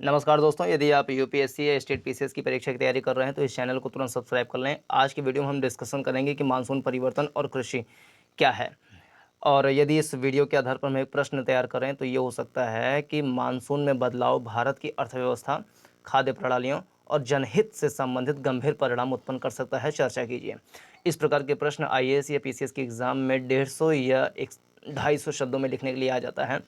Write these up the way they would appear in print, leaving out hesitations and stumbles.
नमस्कार दोस्तों, यदि आप यूपीएससी या स्टेट पीसीएस की परीक्षा की तैयारी कर रहे हैं तो इस चैनल को तुरंत सब्सक्राइब कर लें। आज की वीडियो में हम डिस्कशन करेंगे कि मानसून परिवर्तन और कृषि क्या है। और यदि इस वीडियो के आधार पर हम एक प्रश्न तैयार करें तो ये हो सकता है कि मानसून में बदलाव भारत की अर्थव्यवस्था, खाद्य प्रणालियों और जनहित से संबंधित गंभीर परिणाम उत्पन्न कर सकता है। चर्चा कीजिए। इस प्रकार के प्रश्न आईएएस या पीसीएस के एग्जाम में 150 या 250 शब्दों में लिखने के लिए आ जाता है।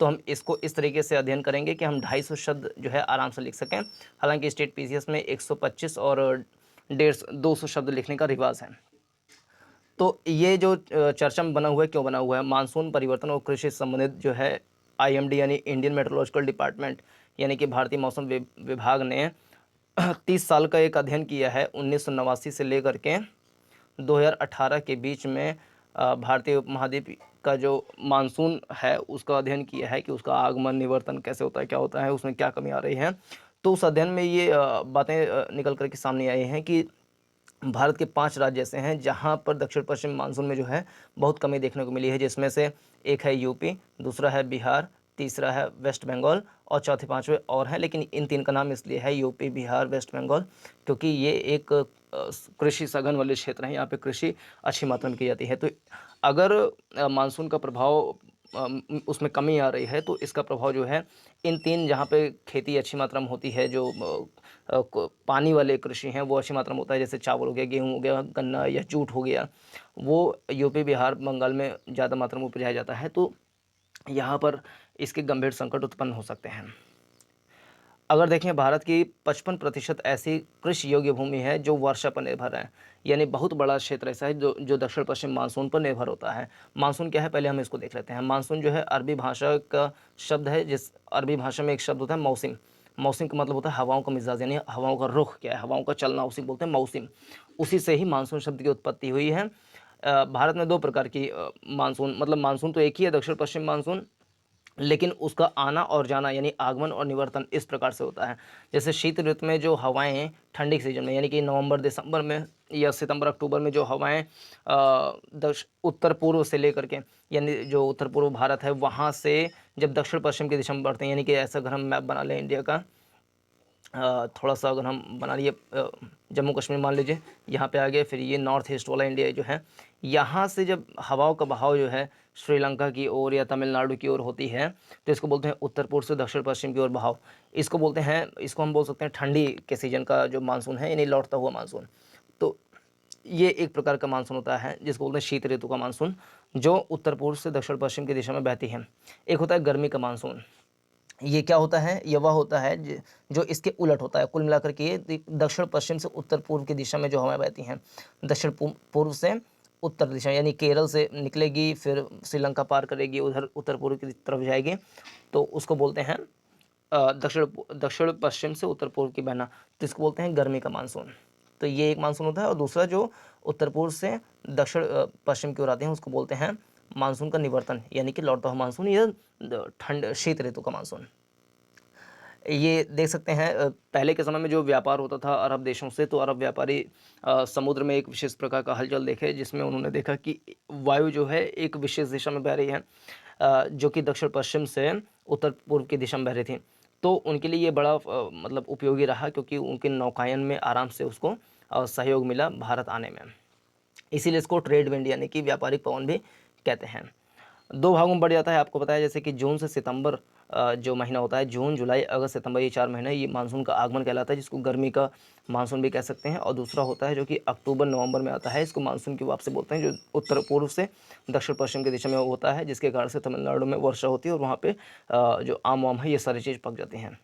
तो हम इसको इस तरीके से अध्ययन करेंगे कि हम 250 शब्द जो है आराम से लिख सकें। हालांकि स्टेट पीसीएस में 125 और 200 शब्द लिखने का रिवाज है। तो ये जो चर्चा में बना हुआ है, क्यों बना हुआ है? मानसून परिवर्तन और कृषि से संबंधित जो है आईएमडी यानी इंडियन मेट्रोलॉजिकल डिपार्टमेंट यानी कि भारतीय मौसम विभाग ने 30 साल का एक अध्ययन किया है। 1989 से लेकर के 2018 के बीच में भारतीय उपमहाद्वीप का जो मानसून है उसका अध्ययन किया है कि उसका आगमन, निवर्तन कैसे होता है, क्या होता है, उसमें क्या कमी आ रही है। तो उस अध्ययन में ये बातें निकल कर के सामने आई हैं कि भारत के 5 राज्य ऐसे हैं जहाँ पर दक्षिण पश्चिम मानसून में जो है बहुत कमी देखने को मिली है, जिसमें से एक है यूपी, दूसरा है बिहार, तीसरा है वेस्ट बंगाल और चौथे पाँचवें और हैं। लेकिन इन 3 का नाम इसलिए है यूपी, बिहार, वेस्ट बंगाल, क्योंकि ये एक कृषि सघन वाले क्षेत्र हैं। यहाँ पे कृषि अच्छी मात्रा में की जाती है। तो अगर मानसून का प्रभाव उसमें कमी आ रही है तो इसका प्रभाव जो है इन 3 जहाँ पे खेती अच्छी मात्रा में होती है, जो पानी वाले कृषि हैं वो अच्छी मात्रा में होता है, जैसे चावल हो गया, गेहूँ हो गया, गन्ना या जूट हो गया, वो यूपी, बिहार, बंगाल में ज़्यादा मात्रा में उपजाया जाता है। तो यहाँ पर इसके गंभीर संकट उत्पन्न हो सकते हैं। अगर देखें, भारत की 55% ऐसी कृषि योग्य भूमि है जो वर्षा पर निर्भर है। यानी बहुत बड़ा क्षेत्र ऐसा है जो दक्षिण पश्चिम मानसून पर निर्भर होता है। मानसून क्या है, पहले हम इसको देख लेते हैं। मानसून जो है अरबी भाषा का शब्द है, जिस अरबी भाषा में एक शब्द होता है मौसम। मौसम का मतलब होता है हवाओं का मिजाज, यानी हवाओं का रुख क्या है, हवाओं का चलना, उसी को बोलते हैं मौसम। उसी से ही मानसून शब्द की उत्पत्ति हुई है। भारत में 2 प्रकार की मानसून, मतलब मानसून तो एक ही है, दक्षिण पश्चिम मानसून, लेकिन उसका आना और जाना यानी आगमन और निवर्तन इस प्रकार से होता है। जैसे शीत ऋतु में जो हवाएं ठंडी के सीजन में यानी कि नवंबर दिसंबर में या सितंबर अक्टूबर में जो हवाएं उत्तर पूर्व से लेकर के, यानी जो उत्तर पूर्व भारत है वहाँ से जब दक्षिण पश्चिम की दिशा में बढ़ते हैं, यानी कि ऐसा अगर हम मैप बना लें इंडिया का, थोड़ा-सा अगर हम बना लिए, जम्मू कश्मीर मान लीजिए, यहाँ पे आ गए, फिर ये नॉर्थ ईस्ट वाला इंडिया जो है, यहाँ से जब हवाओं का बहाव जो है श्रीलंका की ओर या तमिलनाडु की ओर होती है, तो इसको बोलते हैं उत्तर पूर्व से दक्षिण पश्चिम की ओर बहाव। इसको बोलते हैं, इसको हम बोल सकते हैं ठंडी के सीज़न का जो मानसून है, यानी लौटता हुआ मानसून। तो ये एक प्रकार का मानसून होता है जिसको बोलते हैं शीत ऋतु का मानसून, जो उत्तर पूर्व से दक्षिण पश्चिम की दिशा में बहती है। एक होता है गर्मी का मानसून। ये क्या होता है? ये वह होता है जो इसके उलट होता है। कुल मिलाकर के ये दक्षिण पश्चिम से उत्तर पूर्व की दिशा में जो हवाएँ बहती हैं, दक्षिण पूर्व से उत्तर दिशा, यानी केरल से निकलेगी, फिर श्रीलंका पार करेगी, उधर उत्तर पूर्व की तरफ जाएगी, तो उसको बोलते हैं दक्षिण पश्चिम से उत्तर पूर्व की बहना, तो इसको बोलते हैं गर्मी का मानसून। तो ये एक मानसून होता है। और दूसरा जो उत्तर पूर्व से दक्षिण पश्चिम की ओर आते हैं उसको बोलते हैं मानसून का निवर्तन, यानी कि लौटता हुआ मानसून या ठंड शीत ऋतु का मानसून। ये देख सकते हैं, पहले के समय में जो व्यापार होता था अरब देशों से, तो अरब व्यापारी समुद्र में एक विशेष प्रकार का हलचल देखे, जिसमें उन्होंने देखा कि वायु जो है एक विशेष दिशा में बह रही है, जो कि दक्षिण पश्चिम से उत्तर पूर्व की दिशा में बह रही थी। तो उनके लिए ये बड़ा मतलब उपयोगी रहा, क्योंकि उनके नौकायन में आराम से उसको सहयोग मिला भारत आने में। इसीलिए इसको ट्रेड विंड यानी कि व्यापारिक पवन भी कहते हैं। 2 भागों में बढ़ जाता है, आपको पता है, जैसे कि जून से सितंबर जो महीना होता है, जून, जुलाई, अगस्त, सितंबर, ये 4 महीने ये मानसून का आगमन कहलाता है, जिसको गर्मी का मानसून भी कह सकते हैं। और दूसरा होता है जो कि अक्टूबर नवंबर में आता है, इसको मानसून की वापसी बोलते हैं, जो उत्तर पूर्व से दक्षिण पश्चिम की दिशा में होता है, जिसके कारण से तमिलनाडु में वर्षा होती है और वहाँ पे जो आम वाम है ये सारी चीज़ पक जाती हैं।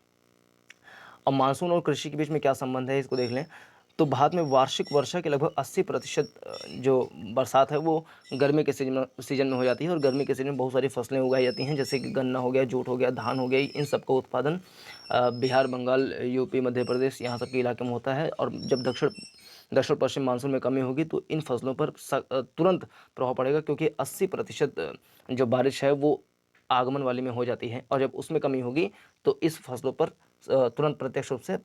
अब मानसून और कृषि के बीच में क्या संबंध है, इसको देख लें। तो भारत में वार्षिक वर्षा के लगभग 80% जो बरसात है वो गर्मी के सीजन में हो जाती है। और गर्मी के सीजन में बहुत सारी फसलें उगाई जाती हैं, जैसे कि गन्ना हो गया, जूट हो गया, धान हो गई, इन सब का उत्पादन बिहार, बंगाल, यूपी, मध्य प्रदेश, यहाँ सब के इलाके में होता है। और जब दक्षिण पश्चिम मानसून में कमी होगी तो इन फसलों पर तुरंत प्रभाव पड़ेगा, क्योंकि 80% जो बारिश है वो आगमन वाली में हो जाती है, और जब उसमें कमी होगी तो इस फसलों पर तुरंत प्रत्यक्ष रूप से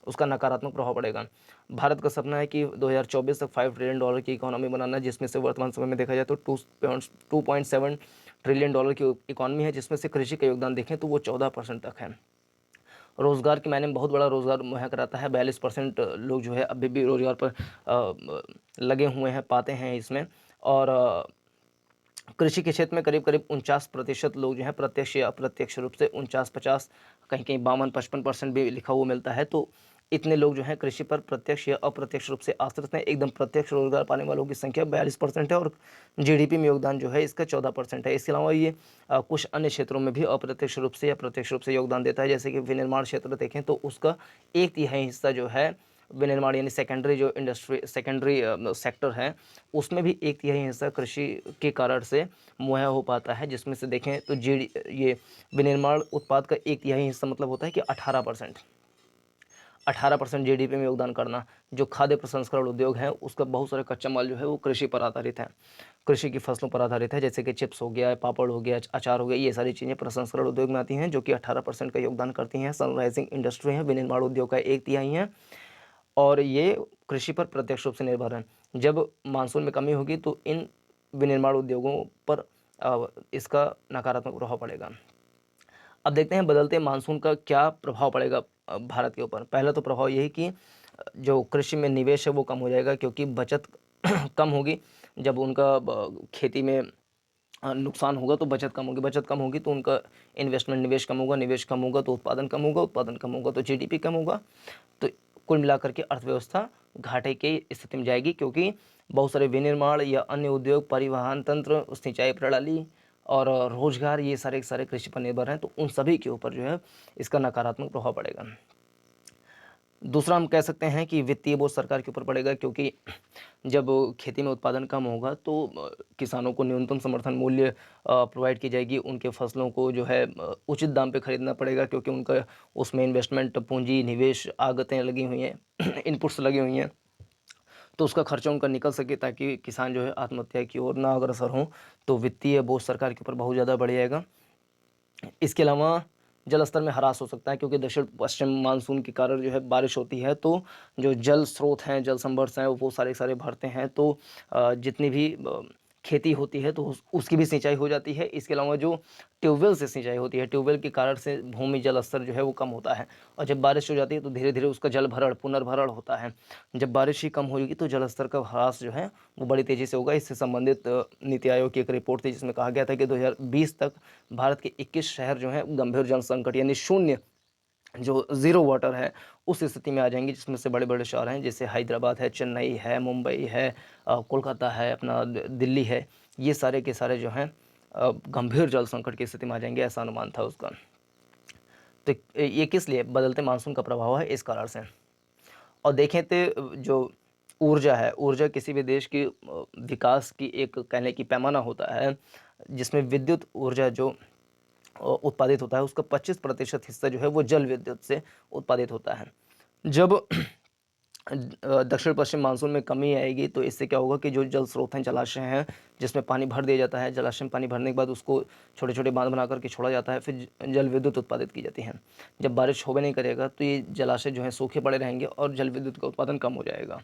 उसका नकारात्मक प्रभाव पड़ेगा। भारत का सपना है कि 2024 तक $5 ट्रिलियन की इकोनॉमी बनाना, जिसमें से वर्तमान समय में देखा जाए तो 2.7 ट्रिलियन डॉलर की इकोनॉमी है, जिसमें से कृषि का योगदान देखें तो वो 14% तक है। रोज़गार के मायने में बहुत बड़ा रोज़गार मुहैया कराता है। 42% लोग जो है अभी भी रोज़गार पर लगे हुए हैं, पाते हैं इसमें। और कृषि के क्षेत्र में करीब-करीब 49% लोग जो हैं प्रत्यक्ष या अप्रत्यक्ष रूप से 49-50, कहीं-कहीं 52-55% भी लिखा हुआ मिलता है। तो इतने लोग जो हैं कृषि पर प्रत्यक्ष या अप्रत्यक्ष रूप से आश्रित हैं। एकदम प्रत्यक्ष रोज़गार पाने वालों की संख्या 42% है और जीडीपी में योगदान जो है इसका 14% है। इसके अलावा ये कुछ अन्य क्षेत्रों में भी अप्रत्यक्ष रूप से या प्रत्यक्ष रूप से योगदान देता है। जैसे कि विनिर्माण क्षेत्र देखें तो उसका 1/3 हिस्सा जो है विनिर्माण यानी सेकेंडरी जो इंडस्ट्री सेकेंडरी सेक्टर है, उसमें भी 1/3 हिस्सा कृषि के कारण से मुहैया हो पाता है। जिसमें से देखें तो ये विनिर्माण उत्पाद का 1/3 हिस्सा मतलब होता है कि 18%। 18% जीडीपी में योगदान करना। जो खाद्य प्रसंस्करण उद्योग है, उसका बहुत सारा कच्चा माल जो है वो कृषि पर आधारित है। कृषि की फसलों पर आधारित है, जैसे कि चिप्स हो गया, पापड़ हो गया, अचार हो गया, ये सारी चीज़ें प्रसंस्करण उद्योग में आती हैं, जो कि 18% का योगदान करती हैं। सनराइजिंग इंडस्ट्री है, विनिर्माण उद्योग का 1/3 है और ये कृषि पर प्रत्यक्ष रूप से निर्भर हैं। जब मानसून में कमी होगी तो इन विनिर्माण उद्योगों पर इसका नकारात्मक प्रभाव पड़ेगा। अब देखते हैं बदलते मानसून का क्या प्रभाव पड़ेगा भारत के ऊपर। पहला तो प्रभाव यही कि जो कृषि में निवेश है वो कम हो जाएगा, क्योंकि बचत कम होगी। जब उनका खेती में नुकसान होगा तो बचत कम होगी, बचत कम होगी तो उनका इन्वेस्टमेंट निवेश कम होगा, निवेश कम होगा तो उत्पादन कम होगा, उत्पादन कम होगा तो जीडीपी कम होगा। तो कुल मिलाकर के अर्थव्यवस्था घाटे की स्थिति में जाएगी, क्योंकि बहुत सारे विनिर्माण या अन्य उद्योग, परिवहन तंत्र, सिंचाई प्रणाली और रोजगार, ये सारे के सारे कृषि पर निर्भर हैं। तो उन सभी के ऊपर जो है इसका नकारात्मक प्रभाव पड़ेगा। दूसरा हम कह सकते हैं कि वित्तीय बोझ सरकार के ऊपर पड़ेगा, क्योंकि जब खेती में उत्पादन कम होगा तो किसानों को न्यूनतम समर्थन मूल्य प्रोवाइड की जाएगी। उनके फसलों को जो है उचित दाम पे खरीदना पड़ेगा, क्योंकि उनका उसमें इन्वेस्टमेंट, पूंजी, निवेश, आगतें लगी हुई हैं, इनपुट्स लगी हुई हैं। तो उसका खर्चा उनका निकल सके, ताकि किसान जो है आत्महत्या की ओर ना अग्रसर हों। तो वित्तीय बोझ सरकार के ऊपर बहुत ज़्यादा बढ़ जाएगा। इसके अलावा जल स्तर में ह्रास हो सकता है, क्योंकि दक्षिण पश्चिम मानसून के कारण जो है बारिश होती है, तो जो जल स्रोत हैं, जल संभर हैं, वो सारे के सारे भरते हैं। तो जितनी भी खेती होती है तो उसकी भी सिंचाई हो जाती है। इसके अलावा जो ट्यूबवेल से सिंचाई होती है, ट्यूबवेल के कारण से भूमि जल स्तर जो है वो कम होता है। और जब बारिश हो जाती है तो धीरे धीरे उसका जल भरण, पुनर्भरण होता है। जब बारिश ही कम होगी तो जल स्तर का ह्रास जो है वो बड़ी तेज़ी से होगा। इससे संबंधित नीति आयोग की एक रिपोर्ट थी, जिसमें कहा गया था कि 2020 तक भारत के 21 शहर जो हैं गंभीर जल संकट यानी शून्य, जो ज़ीरो वाटर है, उस स्थिति में आ जाएंगे। जिसमें से बड़े-बड़े शहर हैं, जैसे हैदराबाद है, चेन्नई है, मुंबई है, कोलकाता है, अपना दिल्ली है। ये सारे के सारे जो हैं गंभीर जल संकट की स्थिति में आ जाएंगे, ऐसा अनुमान था उसका। तो ये किस लिए? बदलते मानसून का प्रभाव है, इस कारण से। और देखें तो जो ऊर्जा है, ऊर्जा किसी भी देश की विकास की एक कहने की पैमाना होता है, जिसमें विद्युत ऊर्जा जो उत्पादित होता है, उसका 25% हिस्सा जो है वो जल विद्युत से उत्पादित होता है। जब दक्षिण पश्चिम मानसून में कमी आएगी तो इससे क्या होगा कि जो जल स्रोत हैं, जलाशय हैं, जिसमें पानी भर दिया जाता है, जलाशय में पानी भरने के बाद उसको छोटे-छोटे बांध बना कर के छोड़ा जाता है, फिर जल विद्युत उत्पादित की जाती है। जब बारिश होबे नहीं करेगा तो ये जलाशय जो हैं सूखे पड़े रहेंगे और जल विद्युत का उत्पादन कम हो जाएगा।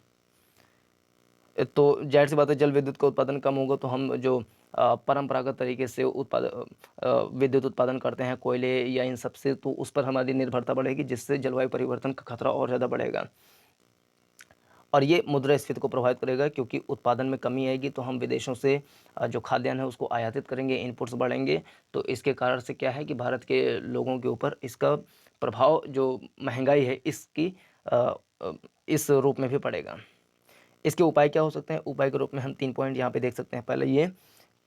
तो ज़ाहिर-सी बात है, जल विद्युत का उत्पादन कम होगा तो हम जो परंपरागत तरीके से विद्युत उत्पादन करते हैं कोयले या इन सब से, तो उस पर हमारी निर्भरता बढ़ेगी, जिससे जलवायु परिवर्तन का खतरा और ज़्यादा बढ़ेगा। और ये मुद्रास्फीति को प्रभावित करेगा, क्योंकि उत्पादन में कमी आएगी तो हम विदेशों से जो खाद्यान्न है उसको आयातित करेंगे, इनपुट्स बढ़ेंगे। तो इसके कारण से क्या है कि भारत के लोगों के ऊपर इसका प्रभाव, जो महँगाई है इसकी अ इस रूप में भी पड़ेगा। इसके उपाय क्या हो सकते हैं? उपाय के रूप में हम 3 पॉइंट यहाँ पे देख सकते हैं। पहले ये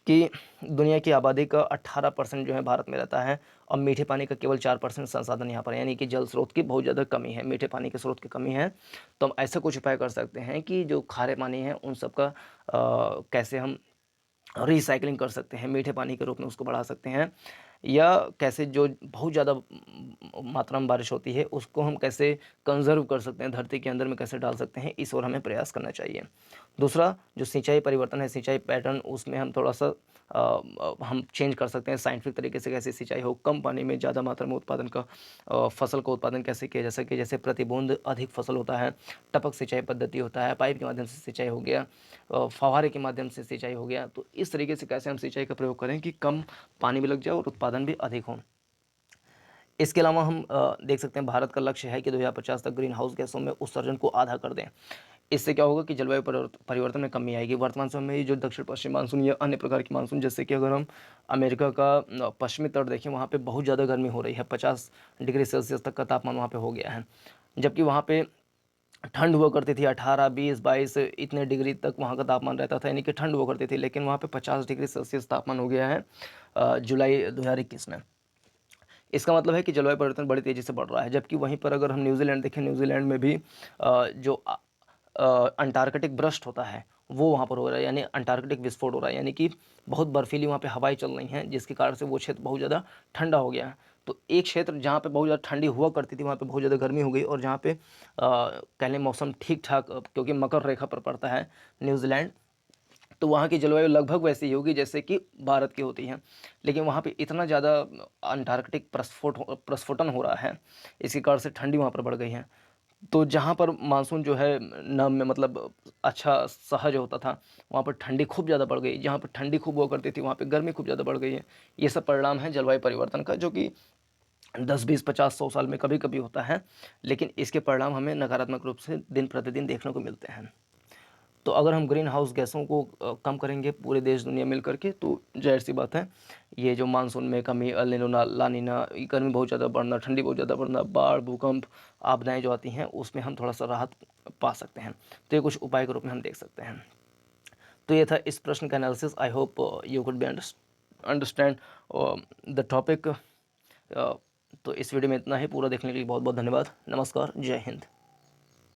कि दुनिया की आबादी का 18% जो है भारत में रहता है, और मीठे पानी का केवल 4% संसाधन यहाँ पर है, यानी कि जल स्रोत की बहुत ज़्यादा कमी है, मीठे पानी के स्रोत की कमी है। तो हम ऐसा कुछ उपाय कर सकते हैं कि जो खारे पानी है उन सब का कैसे हम रिसाइक्लिंग कर सकते हैं, मीठे पानी के रूप में उसको बढ़ा सकते हैं, या कैसे जो बहुत ज़्यादा मात्रा में बारिश होती है उसको हम कैसे कंज़र्व कर सकते हैं, धरती के अंदर में कैसे डाल सकते हैं, इस ओर हमें प्रयास करना चाहिए। दूसरा, जो सिंचाई परिवर्तन है, सिंचाई पैटर्न, उसमें हम थोड़ा-सा हम चेंज कर सकते हैं, साइंटिफिक तरीके से कैसे सिंचाई हो, कम पानी में ज़्यादा मात्रा में उत्पादन का फसल का उत्पादन कैसे किया जा सके। जैसे प्रतिबूंद अधिक फसल होता है, टपक सिंचाई पद्धति होता है, पाइप के माध्यम से सिंचाई हो गया, फव्वारे के माध्यम से सिंचाई हो गया। तो इस तरीके से कैसे हम सिंचाई का प्रयोग करें कि कम पानी भी लग जाए और उत्पादन भी अधिक हो। इसके अलावा हम देख सकते हैं भारत का लक्ष्य है कि 2050 तक ग्रीन हाउस गैसों में उत्सर्जन को आधा कर दें। इससे क्या होगा कि जलवायु परिवर्तन में कमी आएगी। वर्तमान समय में ये जो दक्षिण पश्चिम मानसून या अन्य प्रकार की मानसून, जैसे कि अगर हम अमेरिका का पश्चिमी तट देखें, वहाँ पे बहुत ज़्यादा गर्मी हो रही है, 50 डिग्री सेल्सियस तक का तापमान वहाँ पे हो गया है। जबकि वहाँ पे ठंड हुआ करती थी 18, 20, 22 इतने डिग्री तक वहाँ का तापमान रहता था, यानी कि ठंड हुआ करती थी, लेकिन वहाँ पे 50 डिग्री सेल्सियस तापमान हो गया है जुलाई 2021 में। इसका मतलब है कि जलवायु परिवर्तन बड़ी तेज़ी से बढ़ रहा है। जबकि वहीं पर अगर हम न्यूजीलैंड देखें, न्यूजीलैंड में भी जो अंटार्कटिक ब्रस्ट होता है वो वहाँ पर हो रहा है, यानी अंटार्कटिक विस्फोट हो रहा है, यानी कि बहुत बर्फीली वहाँ पे हवाएं चल रही हैं, जिसके कारण से वो क्षेत्र बहुत ज़्यादा ठंडा हो गया है। तो एक क्षेत्र जहाँ पे बहुत ज़्यादा ठंडी हुआ करती थी, वहाँ पे बहुत ज़्यादा गर्मी हो गई, और जहाँ पे कह लें मौसम ठीक ठाक, क्योंकि मकर रेखा पर पड़ता है न्यूजीलैंड, तो वहाँ की जलवायु लगभग वैसी ही होगी जैसे कि भारत की होती है। लेकिन वहाँ पे इतना ज़्यादा अंटार्कटिक प्रस्फोटन हो रहा है, इसके कारण से ठंडी वहाँ पर बढ़ गई है। तो जहाँ पर मानसून जो है न में मतलब अच्छा सहज होता था, वहाँ पर ठंडी खूब ज़्यादा बढ़ गई। जहाँ पर ठंडी खूब हुआ करती थी, वहाँ पे गर्मी खूब ज़्यादा बढ़ गई है। ये सब परिणाम है जलवायु परिवर्तन का, जो कि 10, 20, 50, 100 साल में कभी-कभी होता है, लेकिन इसके परिणाम हमें नकारात्मक रूप से दिन प्रतिदिन देखने को मिलते हैं। तो अगर हम ग्रीन हाउस गैसों को कम करेंगे पूरे देश दुनिया मिल करके, तो ज़ाहिर-सी बात है, ये जो मानसून में कमी, एल नीनो, ला नीना, गर्मी बहुत ज़्यादा बढ़ना, ठंडी बहुत ज़्यादा बढ़ना, बाढ़, भूकंप, आपदाएँ जो आती हैं, उसमें हम थोड़ा-सा राहत पा सकते हैं। तो ये कुछ उपाय के रूप में हम देख सकते हैं। तो ये था इस प्रश्न का analysis. I hope you could be understand the topic. तो इस वीडियो में इतना ही। पूरा देखने के लिए बहुत-बहुत धन्यवाद। नमस्कार, जय हिंद।